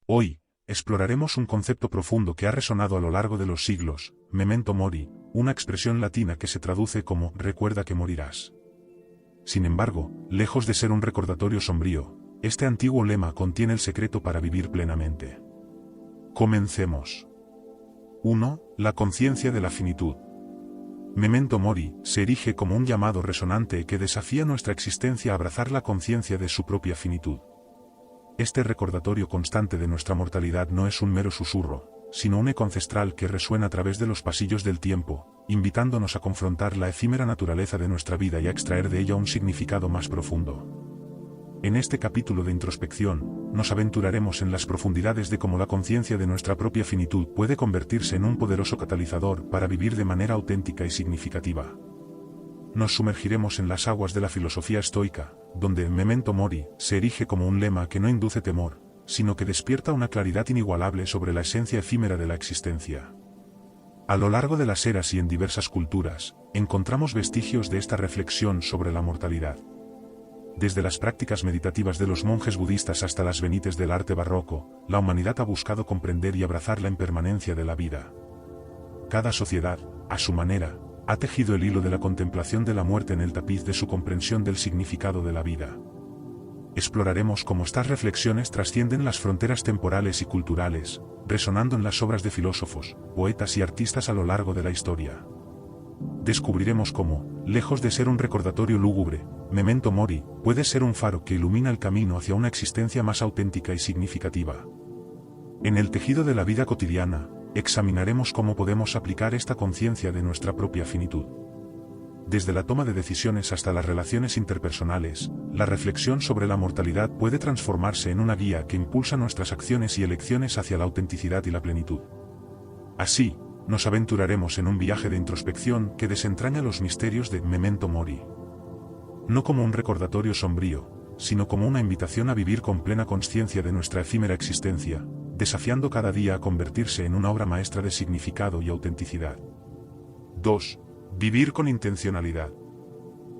Hoy, exploraremos un concepto profundo que ha resonado a lo largo de los siglos, memento mori, una expresión latina que se traduce como recuerda que morirás. Sin embargo, lejos de ser un recordatorio sombrío, este antiguo lema contiene el secreto para vivir plenamente. Comencemos. 1. La conciencia de la finitud. Memento mori se erige como un llamado resonante que desafía nuestra existencia a abrazar la conciencia de su propia finitud. Este recordatorio constante de nuestra mortalidad no es un mero susurro, sino un eco ancestral que resuena a través de los pasillos del tiempo, invitándonos a confrontar la efímera naturaleza de nuestra vida y a extraer de ella un significado más profundo. En este capítulo de introspección, nos aventuraremos en las profundidades de cómo la conciencia de nuestra propia finitud puede convertirse en un poderoso catalizador para vivir de manera auténtica y significativa. Nos sumergiremos en las aguas de la filosofía estoica, donde memento mori se erige como un lema que no induce temor, sino que despierta una claridad inigualable sobre la esencia efímera de la existencia. A lo largo de las eras y en diversas culturas, encontramos vestigios de esta reflexión sobre la mortalidad. Desde las prácticas meditativas de los monjes budistas hasta las venites del arte barroco, la humanidad ha buscado comprender y abrazar la impermanencia de la vida. Cada sociedad, a su manera, ha tejido el hilo de la contemplación de la muerte en el tapiz de su comprensión del significado de la vida. Exploraremos cómo estas reflexiones trascienden las fronteras temporales y culturales, resonando en las obras de filósofos, poetas y artistas a lo largo de la historia. Descubriremos cómo, lejos de ser un recordatorio lúgubre, memento mori puede ser un faro que ilumina el camino hacia una existencia más auténtica y significativa. En el tejido de la vida cotidiana, examinaremos cómo podemos aplicar esta conciencia de nuestra propia finitud. Desde la toma de decisiones hasta las relaciones interpersonales, la reflexión sobre la mortalidad puede transformarse en una guía que impulsa nuestras acciones y elecciones hacia la autenticidad y la plenitud. Así, nos aventuraremos en un viaje de introspección que desentraña los misterios de memento mori. No como un recordatorio sombrío, sino como una invitación a vivir con plena conciencia de nuestra efímera existencia, desafiando cada día a convertirse en una obra maestra de significado y autenticidad. 2. Vivir con intencionalidad.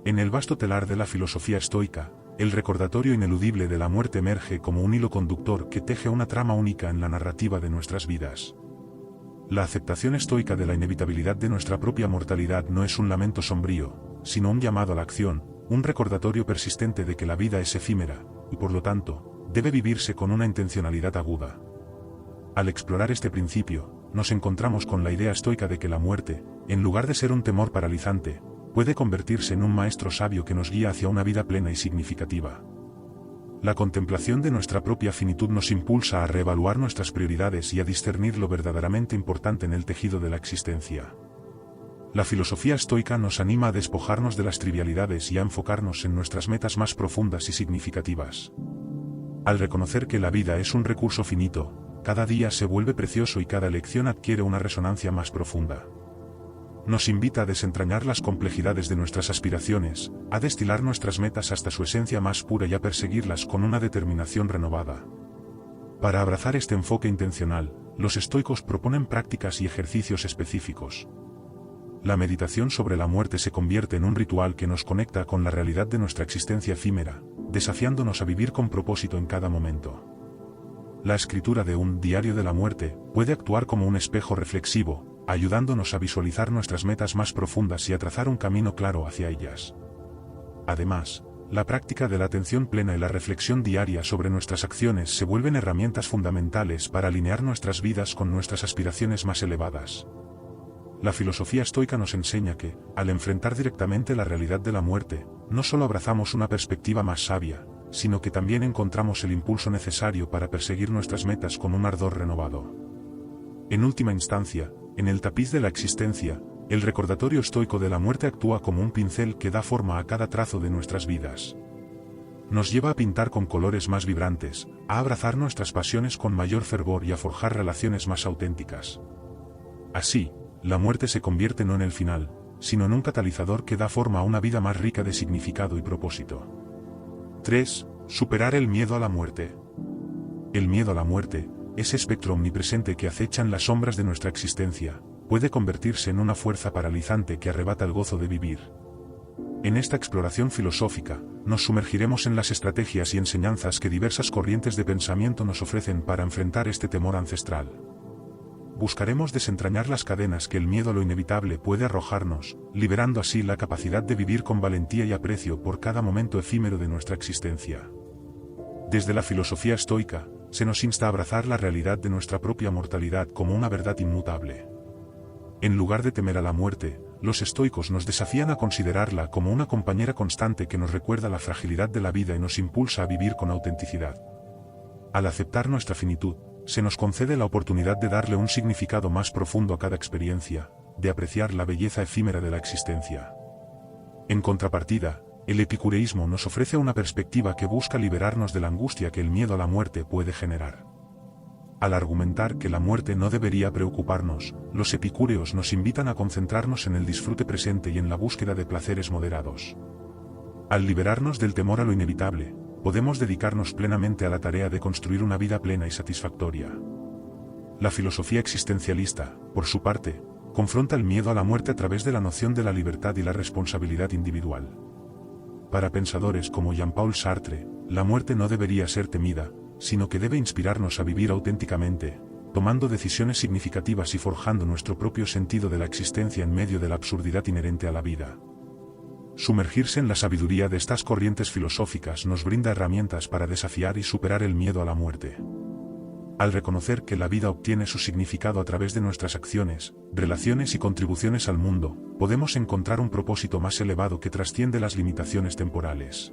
En el vasto telar de la filosofía estoica, el recordatorio ineludible de la muerte emerge como un hilo conductor que teje una trama única en la narrativa de nuestras vidas. La aceptación estoica de la inevitabilidad de nuestra propia mortalidad no es un lamento sombrío, sino un llamado a la acción, un recordatorio persistente de que la vida es efímera, y por lo tanto, debe vivirse con una intencionalidad aguda. Al explorar este principio, nos encontramos con la idea estoica de que la muerte, en lugar de ser un temor paralizante, puede convertirse en un maestro sabio que nos guía hacia una vida plena y significativa. La contemplación de nuestra propia finitud nos impulsa a reevaluar nuestras prioridades y a discernir lo verdaderamente importante en el tejido de la existencia. La filosofía estoica nos anima a despojarnos de las trivialidades y a enfocarnos en nuestras metas más profundas y significativas. Al reconocer que la vida es un recurso finito, cada día se vuelve precioso y cada elección adquiere una resonancia más profunda. Nos invita a desentrañar las complejidades de nuestras aspiraciones, a destilar nuestras metas hasta su esencia más pura y a perseguirlas con una determinación renovada. Para abrazar este enfoque intencional, los estoicos proponen prácticas y ejercicios específicos. La meditación sobre la muerte se convierte en un ritual que nos conecta con la realidad de nuestra existencia efímera, desafiándonos a vivir con propósito en cada momento. La escritura de un diario de la muerte puede actuar como un espejo reflexivo, ayudándonos a visualizar nuestras metas más profundas y a trazar un camino claro hacia ellas. Además, la práctica de la atención plena y la reflexión diaria sobre nuestras acciones se vuelven herramientas fundamentales para alinear nuestras vidas con nuestras aspiraciones más elevadas. La filosofía estoica nos enseña que, al enfrentar directamente la realidad de la muerte, no solo abrazamos una perspectiva más sabia, sino que también encontramos el impulso necesario para perseguir nuestras metas con un ardor renovado. En última instancia, en el tapiz de la existencia, el recordatorio estoico de la muerte actúa como un pincel que da forma a cada trazo de nuestras vidas. Nos lleva a pintar con colores más vibrantes, a abrazar nuestras pasiones con mayor fervor y a forjar relaciones más auténticas. Así, la muerte se convierte no en el final, sino en un catalizador que da forma a una vida más rica de significado y propósito. 3. Superar el miedo a la muerte. El miedo a la muerte, ese espectro omnipresente que acecha en las sombras de nuestra existencia, puede convertirse en una fuerza paralizante que arrebata el gozo de vivir. En esta exploración filosófica, nos sumergiremos en las estrategias y enseñanzas que diversas corrientes de pensamiento nos ofrecen para enfrentar este temor ancestral. Buscaremos desentrañar las cadenas que el miedo a lo inevitable puede arrojarnos, liberando así la capacidad de vivir con valentía y aprecio por cada momento efímero de nuestra existencia. Desde la filosofía estoica, se nos insta a abrazar la realidad de nuestra propia mortalidad como una verdad inmutable. En lugar de temer a la muerte, los estoicos nos desafían a considerarla como una compañera constante que nos recuerda la fragilidad de la vida y nos impulsa a vivir con autenticidad. Al aceptar nuestra finitud, se nos concede la oportunidad de darle un significado más profundo a cada experiencia, de apreciar la belleza efímera de la existencia. En contrapartida, el epicureísmo nos ofrece una perspectiva que busca liberarnos de la angustia que el miedo a la muerte puede generar. Al argumentar que la muerte no debería preocuparnos, los epicúreos nos invitan a concentrarnos en el disfrute presente y en la búsqueda de placeres moderados. Al liberarnos del temor a lo inevitable, podemos dedicarnos plenamente a la tarea de construir una vida plena y satisfactoria. La filosofía existencialista, por su parte, confronta el miedo a la muerte a través de la noción de la libertad y la responsabilidad individual. Para pensadores como Jean-Paul Sartre, la muerte no debería ser temida, sino que debe inspirarnos a vivir auténticamente, tomando decisiones significativas y forjando nuestro propio sentido de la existencia en medio de la absurdidad inherente a la vida. Sumergirse en la sabiduría de estas corrientes filosóficas nos brinda herramientas para desafiar y superar el miedo a la muerte. Al reconocer que la vida obtiene su significado a través de nuestras acciones, relaciones y contribuciones al mundo, podemos encontrar un propósito más elevado que trasciende las limitaciones temporales.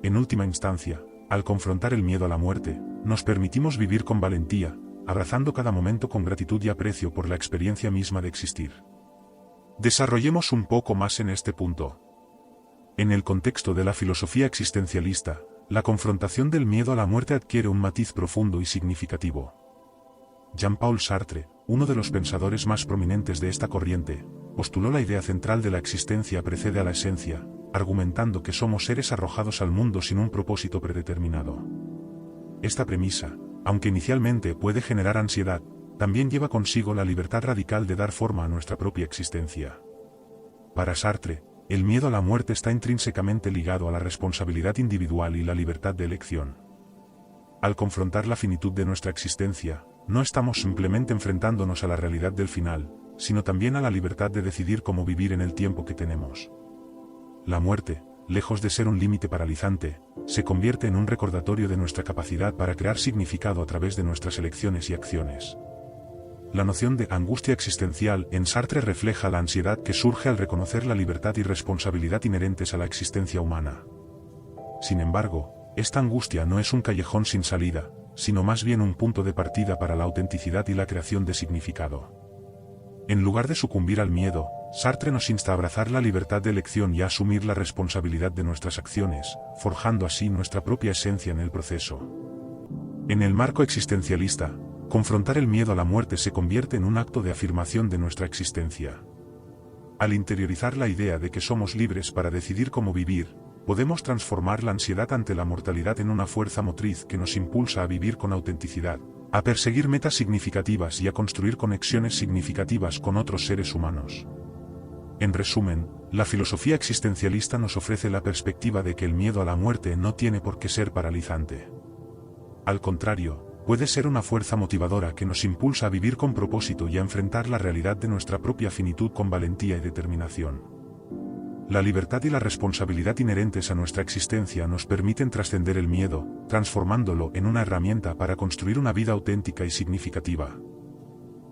En última instancia, al confrontar el miedo a la muerte, nos permitimos vivir con valentía, abrazando cada momento con gratitud y aprecio por la experiencia misma de existir. Desarrollemos un poco más en este punto. En el contexto de la filosofía existencialista, la confrontación del miedo a la muerte adquiere un matiz profundo y significativo. Jean-Paul Sartre, uno de los pensadores más prominentes de esta corriente, postuló la idea central de la existencia precede a la esencia, argumentando que somos seres arrojados al mundo sin un propósito predeterminado. Esta premisa, aunque inicialmente puede generar ansiedad, también lleva consigo la libertad radical de dar forma a nuestra propia existencia. Para Sartre, el miedo a la muerte está intrínsecamente ligado a la responsabilidad individual y la libertad de elección. Al confrontar la finitud de nuestra existencia, no estamos simplemente enfrentándonos a la realidad del final, sino también a la libertad de decidir cómo vivir en el tiempo que tenemos. La muerte, lejos de ser un límite paralizante, se convierte en un recordatorio de nuestra capacidad para crear significado a través de nuestras elecciones y acciones. La noción de angustia existencial en Sartre refleja la ansiedad que surge al reconocer la libertad y responsabilidad inherentes a la existencia humana. Sin embargo, esta angustia no es un callejón sin salida, sino más bien un punto de partida para la autenticidad y la creación de significado. En lugar de sucumbir al miedo, Sartre nos insta a abrazar la libertad de elección y a asumir la responsabilidad de nuestras acciones, forjando así nuestra propia esencia en el proceso. En el marco existencialista, confrontar el miedo a la muerte se convierte en un acto de afirmación de nuestra existencia. Al interiorizar la idea de que somos libres para decidir cómo vivir, podemos transformar la ansiedad ante la mortalidad en una fuerza motriz que nos impulsa a vivir con autenticidad, a perseguir metas significativas y a construir conexiones significativas con otros seres humanos. En resumen, la filosofía existencialista nos ofrece la perspectiva de que el miedo a la muerte no tiene por qué ser paralizante. Al contrario, puede ser una fuerza motivadora que nos impulsa a vivir con propósito y a enfrentar la realidad de nuestra propia finitud con valentía y determinación. La libertad y la responsabilidad inherentes a nuestra existencia nos permiten trascender el miedo, transformándolo en una herramienta para construir una vida auténtica y significativa.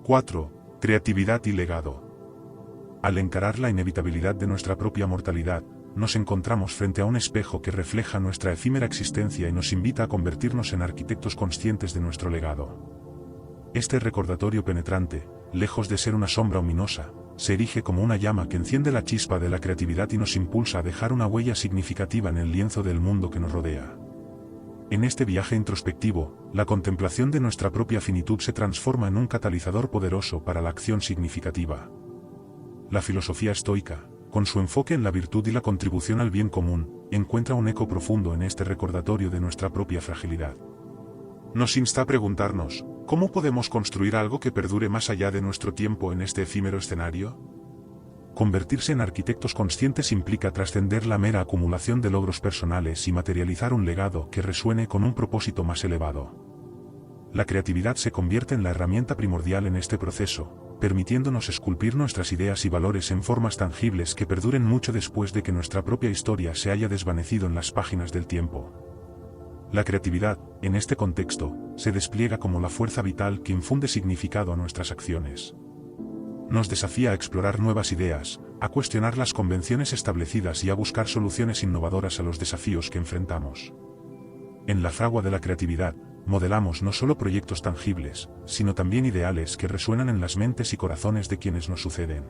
4. Creatividad y legado. Al encarar la inevitabilidad de nuestra propia mortalidad, nos encontramos frente a un espejo que refleja nuestra efímera existencia y nos invita a convertirnos en arquitectos conscientes de nuestro legado. Este recordatorio penetrante, lejos de ser una sombra ominosa, se erige como una llama que enciende la chispa de la creatividad y nos impulsa a dejar una huella significativa en el lienzo del mundo que nos rodea. En este viaje introspectivo, la contemplación de nuestra propia finitud se transforma en un catalizador poderoso para la acción significativa. La filosofía estoica, con su enfoque en la virtud y la contribución al bien común, encuentra un eco profundo en este recordatorio de nuestra propia fragilidad. Nos insta a preguntarnos, ¿cómo podemos construir algo que perdure más allá de nuestro tiempo en este efímero escenario? Convertirse en arquitectos conscientes implica trascender la mera acumulación de logros personales y materializar un legado que resuene con un propósito más elevado. La creatividad se convierte en la herramienta primordial en este proceso, permitiéndonos esculpir nuestras ideas y valores en formas tangibles que perduren mucho después de que nuestra propia historia se haya desvanecido en las páginas del tiempo. La creatividad, en este contexto, se despliega como la fuerza vital que infunde significado a nuestras acciones. Nos desafía a explorar nuevas ideas, a cuestionar las convenciones establecidas y a buscar soluciones innovadoras a los desafíos que enfrentamos. En la fragua de la creatividad, modelamos no solo proyectos tangibles, sino también ideales que resuenan en las mentes y corazones de quienes nos suceden.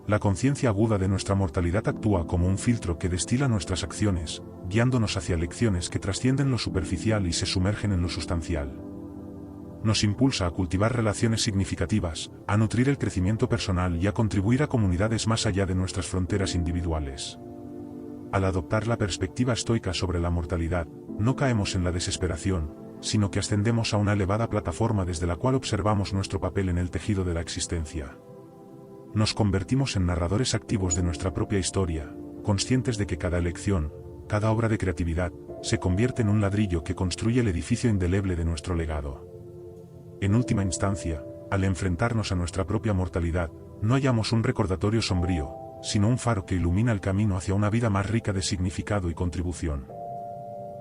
La conciencia aguda de nuestra mortalidad actúa como un filtro que destila nuestras acciones, guiándonos hacia lecciones que trascienden lo superficial y se sumergen en lo sustancial. Nos impulsa a cultivar relaciones significativas, a nutrir el crecimiento personal y a contribuir a comunidades más allá de nuestras fronteras individuales. Al adoptar la perspectiva estoica sobre la mortalidad, no caemos en la desesperación, sino que ascendemos a una elevada plataforma desde la cual observamos nuestro papel en el tejido de la existencia. Nos convertimos en narradores activos de nuestra propia historia, conscientes de que cada elección, cada obra de creatividad, se convierte en un ladrillo que construye el edificio indeleble de nuestro legado. En última instancia, al enfrentarnos a nuestra propia mortalidad, no hallamos un recordatorio sombrío, sino un faro que ilumina el camino hacia una vida más rica de significado y contribución.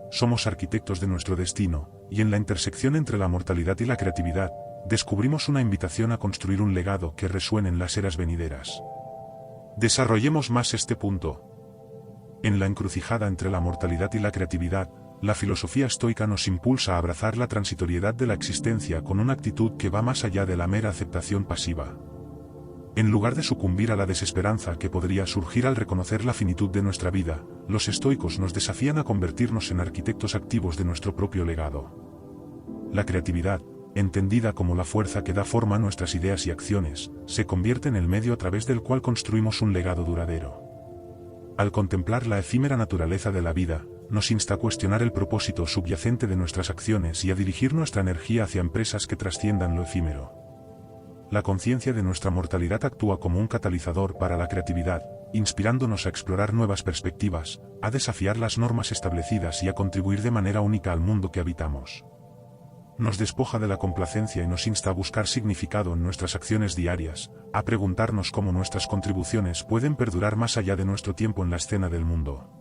Somos arquitectos de nuestro destino, y en la intersección entre la mortalidad y la creatividad, descubrimos una invitación a construir un legado que resuene en las eras venideras. Desarrollemos más este punto. En la encrucijada entre la mortalidad y la creatividad, la filosofía estoica nos impulsa a abrazar la transitoriedad de la existencia con una actitud que va más allá de la mera aceptación pasiva. En lugar de sucumbir a la desesperanza que podría surgir al reconocer la finitud de nuestra vida, los estoicos nos desafían a convertirnos en arquitectos activos de nuestro propio legado. La creatividad, entendida como la fuerza que da forma a nuestras ideas y acciones, se convierte en el medio a través del cual construimos un legado duradero. Al contemplar la efímera naturaleza de la vida, nos insta a cuestionar el propósito subyacente de nuestras acciones y a dirigir nuestra energía hacia empresas que trasciendan lo efímero. La conciencia de nuestra mortalidad actúa como un catalizador para la creatividad, inspirándonos a explorar nuevas perspectivas, a desafiar las normas establecidas y a contribuir de manera única al mundo que habitamos. Nos despoja de la complacencia y nos insta a buscar significado en nuestras acciones diarias, a preguntarnos cómo nuestras contribuciones pueden perdurar más allá de nuestro tiempo en la escena del mundo.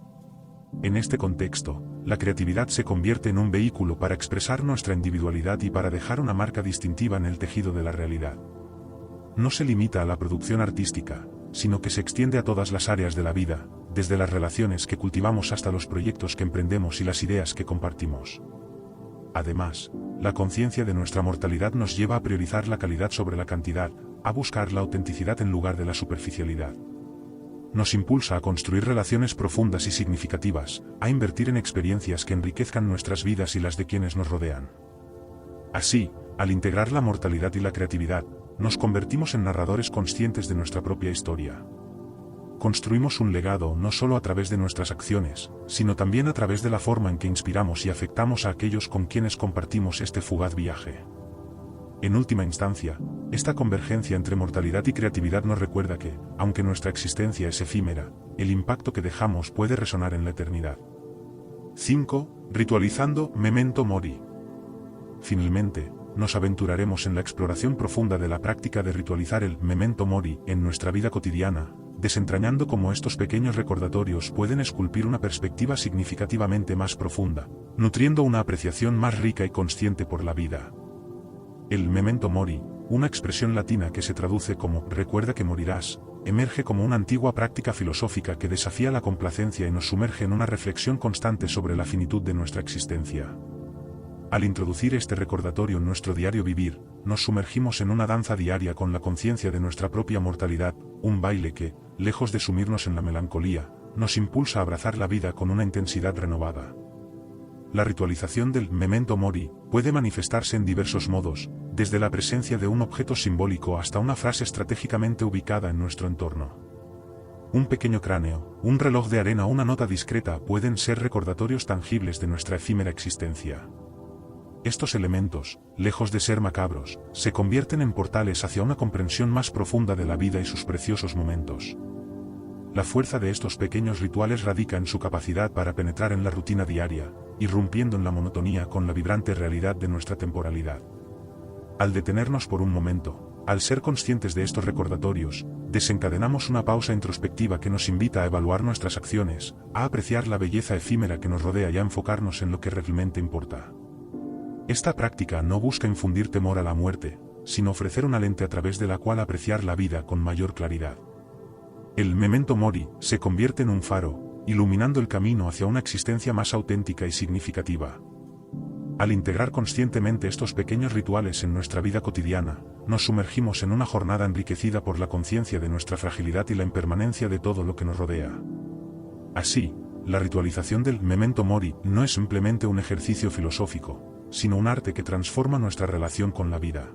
En este contexto, la creatividad se convierte en un vehículo para expresar nuestra individualidad y para dejar una marca distintiva en el tejido de la realidad. No se limita a la producción artística, sino que se extiende a todas las áreas de la vida, desde las relaciones que cultivamos hasta los proyectos que emprendemos y las ideas que compartimos. Además, la conciencia de nuestra mortalidad nos lleva a priorizar la calidad sobre la cantidad, a buscar la autenticidad en lugar de la superficialidad. Nos impulsa a construir relaciones profundas y significativas, a invertir en experiencias que enriquezcan nuestras vidas y las de quienes nos rodean. Así, al integrar la mortalidad y la creatividad, nos convertimos en narradores conscientes de nuestra propia historia. Construimos un legado no solo a través de nuestras acciones, sino también a través de la forma en que inspiramos y afectamos a aquellos con quienes compartimos este fugaz viaje. En última instancia, esta convergencia entre mortalidad y creatividad nos recuerda que, aunque nuestra existencia es efímera, el impacto que dejamos puede resonar en la eternidad. 5. Ritualizando Memento Mori. Finalmente, nos aventuraremos en la exploración profunda de la práctica de ritualizar el Memento Mori en nuestra vida cotidiana, desentrañando cómo estos pequeños recordatorios pueden esculpir una perspectiva significativamente más profunda, nutriendo una apreciación más rica y consciente por la vida. El Memento Mori, una expresión latina que se traduce como «recuerda que morirás», emerge como una antigua práctica filosófica que desafía la complacencia y nos sumerge en una reflexión constante sobre la finitud de nuestra existencia. Al introducir este recordatorio en nuestro diario vivir, nos sumergimos en una danza diaria con la conciencia de nuestra propia mortalidad, un baile que, lejos de sumirnos en la melancolía, nos impulsa a abrazar la vida con una intensidad renovada. La ritualización del Memento Mori puede manifestarse en diversos modos, desde la presencia de un objeto simbólico hasta una frase estratégicamente ubicada en nuestro entorno. Un pequeño cráneo, un reloj de arena o una nota discreta pueden ser recordatorios tangibles de nuestra efímera existencia. Estos elementos, lejos de ser macabros, se convierten en portales hacia una comprensión más profunda de la vida y sus preciosos momentos. La fuerza de estos pequeños rituales radica en su capacidad para penetrar en la rutina diaria, irrumpiendo en la monotonía con la vibrante realidad de nuestra temporalidad. Al detenernos por un momento, al ser conscientes de estos recordatorios, desencadenamos una pausa introspectiva que nos invita a evaluar nuestras acciones, a apreciar la belleza efímera que nos rodea y a enfocarnos en lo que realmente importa. Esta práctica no busca infundir temor a la muerte, sino ofrecer una lente a través de la cual apreciar la vida con mayor claridad. El memento mori se convierte en un faro, iluminando el camino hacia una existencia más auténtica y significativa. Al integrar conscientemente estos pequeños rituales en nuestra vida cotidiana, nos sumergimos en una jornada enriquecida por la conciencia de nuestra fragilidad y la impermanencia de todo lo que nos rodea. Así, la ritualización del memento mori no es simplemente un ejercicio filosófico, sino un arte que transforma nuestra relación con la vida.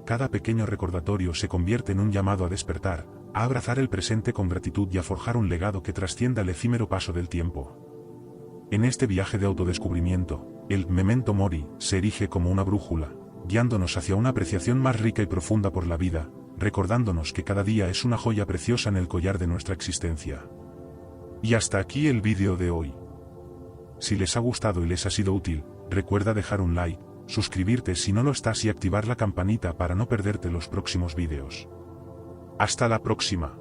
Cada pequeño recordatorio se convierte en un llamado a despertar, a abrazar el presente con gratitud y a forjar un legado que trascienda el efímero paso del tiempo. En este viaje de autodescubrimiento, el memento mori se erige como una brújula, guiándonos hacia una apreciación más rica y profunda por la vida, recordándonos que cada día es una joya preciosa en el collar de nuestra existencia. Y hasta aquí el vídeo de hoy. Si les ha gustado y les ha sido útil, recuerda dejar un like, suscribirte si no lo estás y activar la campanita para no perderte los próximos vídeos. Hasta la próxima.